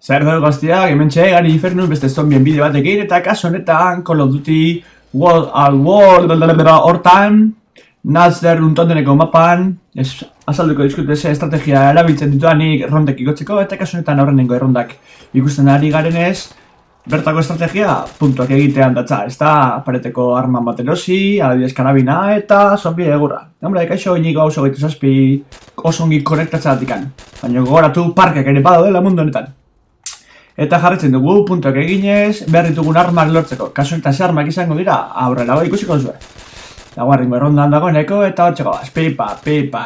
Zer dugu gaztiak, hemen gari infernu beste zombien bideo batekin, eta kasu honetan Call of Duty World at War hortan Nazder untondeneko mapan azalduko dizkut eze estrategia erabiltzen dituanik errondek igotzeko, eta kasu honetan aurrenengo errondak ikusten ari garenez bertako estrategia puntuak egitean datza, ez da pareteko arman bat erosi, adibidez karabina eta zombi egurra. Hombre, kaixo inigo oso gaitu zazpi oso ongi konektatzea datikan, baina gogoratu parkak ere badaudela mundu honetan. Eta jarretzen dugu puntuak eginez behar ditugun armak lortzeko. Kasu honetan ze armak izango dira aurrera ikusiko duzue. Laguarringo errondan dagoeneko eta hortzeko pipa,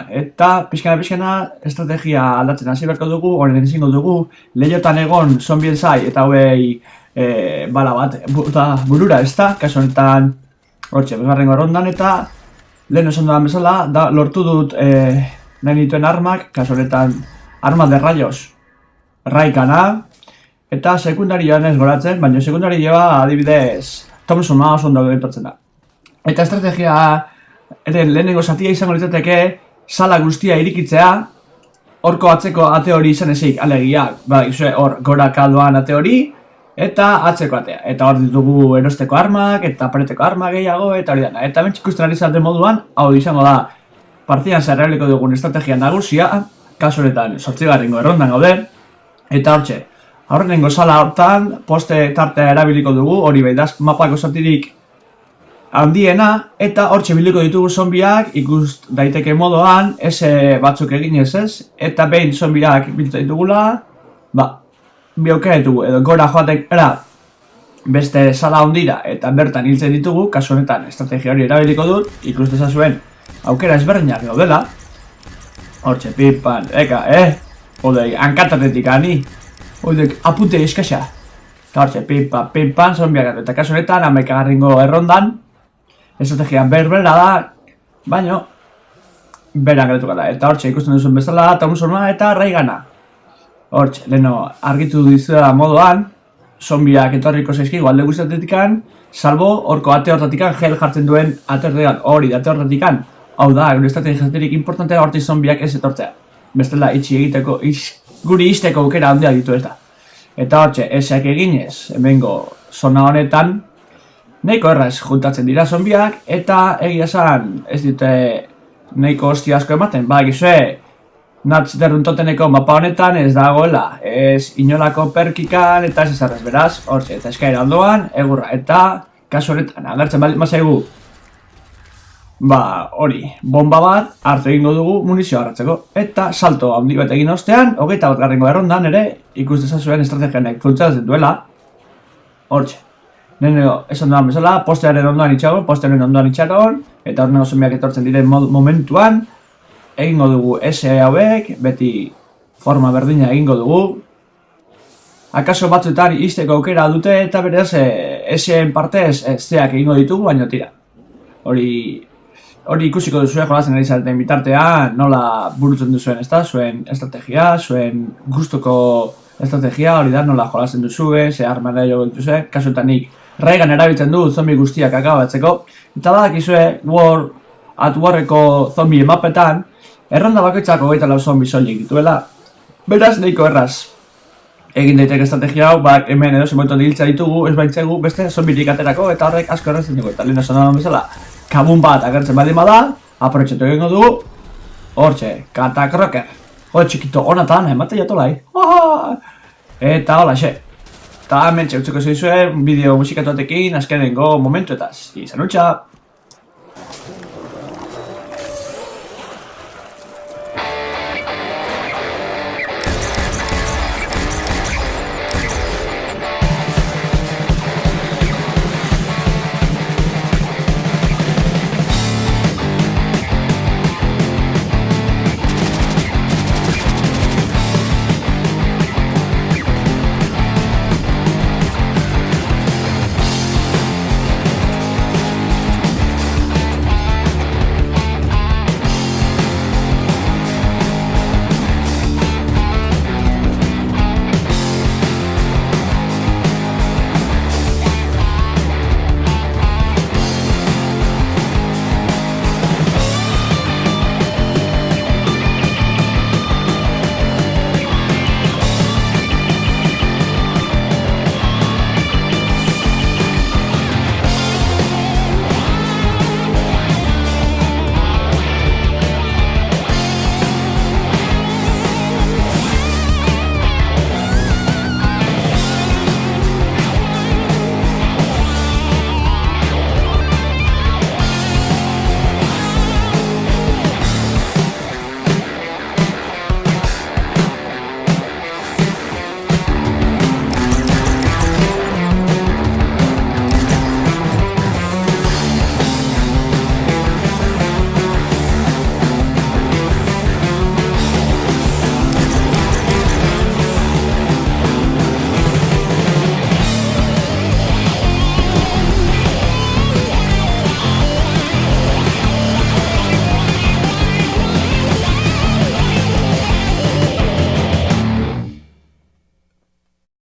eta pixkana estrategia aldatzen hasi beharko dugu, horren ezingo dugu lehiotan egon zombien zai eta hauei bala bat burura, ez da? Kasu honetan hortxe, bigarrengo errondan eta lehen esan dudan bezala lortu dut nahi dituen armak, kasu honetan arma de rayos raikana, eta sekundarioan ez goratzen, baina sekundarioa adibidez Thompsona oso ondo gertatzen da. Eta estrategia lehenengo zatia izango litzateke sala guztia irikitzea, horko atzeko ate hori izan ezik, alegia, hor goraka doan ate hori, eta atzeko atea. Eta hor ditugu erosteko armak, eta pareteko armak gehiago, eta hori dana. Eta bentsi ikusten ari zaten moduan, hau izango da partidan zerrealiko dugun estrategia nagusia, kasu honetan 8. errondan gaude, eta hortxe. Aurrenengo sala hortan, poste tartea erabiliko dugu, hori beidaz mapako zatirik handiena, eta hortxe biliko ditugu zombiak ikus daiteke modoan, ese batzuk eginez ez, eta behin zombiak biltu ditugula, bi aukera ditugu, edo gora joatek beste sala handira, eta bertan hiltzen ditugu, kasu honetan estrategia hori erabiliko dut, ikus dezazuen aukera ezberdinak gaudela, hortxe pipan, odei, hankatatetik ani, oidek, apunte eskasa. Eta hortxe, pipan, zombiak eta kasu honetan, 11. errondan, estrategia berbera da, baino, beran geratuko da. Eta hortxe, ikusten duzuen bezala, Thompsona eta raigana. Hortxe, leheno, argitu dizua moduan, zombiak etorriko zaizkigu alde guztiatetikan, salbo, horko ate hortatikan, gel jartzen duen ate hortatikan, hori, ate hortatikan. Hau da, gure estrategia jaterik importantea horti zombiak ez etortzea. Bestela, itxi egiteko, guri izteko aukera handia ditu ez da. Eta hortxe, eseak eginez, hemengo zona honetan, nahiko erraz juntatzen dira zombiak, eta egia esan ez dute nahiko hostia asko ematen. Egizue, Natz derruntoteneko mapa honetan ez dagoela, ez inolako perkikan eta ez ezarrez beraz, hortxe, eta eskaira ondoan, egurra, eta kasu honetan, agertzen baldin mazaigu, hori, bomba bat hartu egingo dugu munizio harratzeko. Eta salto handi bat egin ostean, 21. errondan ere, ikus dezazuen estrategianek funtsatzen duela, hortxe. Neneo, esan duan bezala, postearen ondoan itxaron, eta horrengo zombiak etortzen diren momentuan, egingo dugu SE hauek, beti forma berdina egingo dugu. Akaso batzuetan izteko aukera dute, eta beraz, SEen partez zeak egingo ditugu, baino tira. Hori ikusiko duzue jolazen ari zareten bitartean, nola burutzen duzuen, ez da? Zuen estrategia, zuen gustuko estrategia, hori da, nola jolazen duzue, ze arma nahi jo duzue, kasuetan nik raigan erabiltzen du zombi guztiak akabatzeko, eta badakizue War at Warreko zombi mapetan, erronda bakoitzak 24 zombi soilik dituela, beraz nahiko erraz. Egin daiteke estrategia hau, hemen edo zemoetan diltza ditugu, ez baitzegu beste zombirik aterako, eta horrek asko errazen dugu, eta lehen esan bezala, kabun bat agertzen baldin bada, aprotxetu egingo dugu, hortxe, katakroker, txikito honatan, emate jatolai, eta hola xe. Eta hemen txeutzeko zeizue, bideo musikatuatekin, azkenengo momentuetaz, izan utxa!